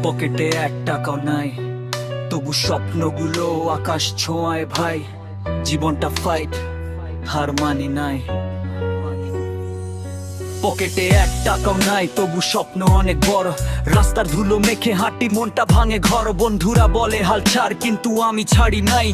পকেটে 1 টাকাও নাই, তবু স্বপ্নগুলো আকাশ ছোঁয়ায় ভাই। জীবনটা ফাইট, হার মানি নাই। পকেটে 1 টাকাও নাই, তবু স্বপ্ন অনেক বড়। রাস্তার ধুলো মেখে হাঁটি, মনটা ভাঙে ঘর। বন্ধুরা বলে হাল ছাড়, কিন্তু আমি ছাড়ি নাই।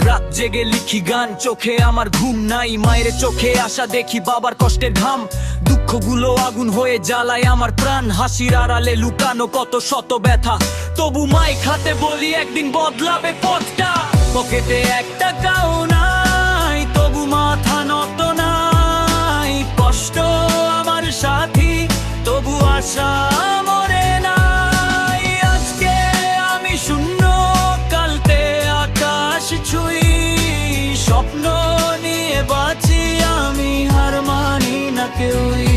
রাত জেগে লিখি গান, চোখে আমার ঘুম নাই। মায়ের চোখে আশা দেখি, বাবার কষ্টের ঘাম। দুঃখগুলো আগুন হয়ে জ্বালায় আমার প্রাণ। হাসির আড়ালে লুকানো কত শত ব্যথা, তবু মাইক হাতে বলি একদিন বদলাবে পথটা। পকেটে 1 টাকাও নাই, তবু মাথা নত নাই। কষ্ট আমার সাথী, তবু আশা মরে নাই। আজকে আমি শূন্য, কালকে আকাশ ছুঁই। স্বপ্ন নিয়ে বাঁচি আমি, হার মানি না কেউই।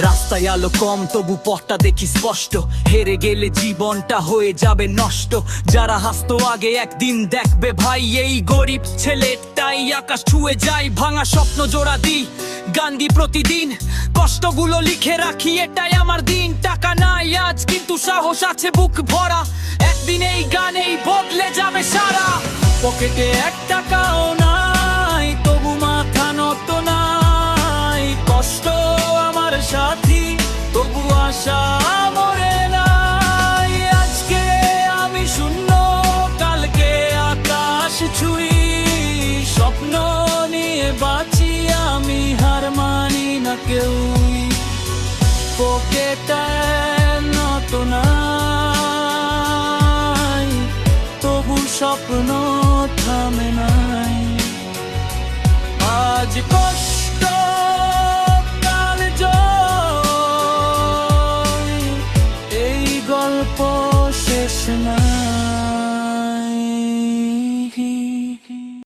রাস্তায় আলো কম, তবু পথটা দেখি স্পষ্ট। হেরে গেলে জীবনটা হয়ে যাবে নষ্ট। যারা হাসতো আগে একদিন দেখবে ভাই, এই গরিব ছেলেটাই আকাশ ছুঁয়ে যায়। ভাঙা স্বপ্ন জোড়া দিই, গান দি প্রতিদিন। কষ্টগুলো লিখে রাখি, এটাই আমার দিন। টাকা নাই আজ, কিন্তু সাহস আছে বুক ভরা। একদিন এই গানেই বদলে যাবে সারা। পকেটে 1 টাকাও নাই, তবু মাথা নত নাই। কষ্ট আমার সাথী, তবু আশা মরে নাই। আজকে আমি শূন্য, কালকে আকাশ ছুঁই। স্বপ্ন নিয়ে বাঁচি আমি, হার মানি না কেউই। পকেটে নত নাই, তবু স্বপ্ন থামে নাই। আজ কষ্ট, কাল জয়, এই গল্প শেষ না।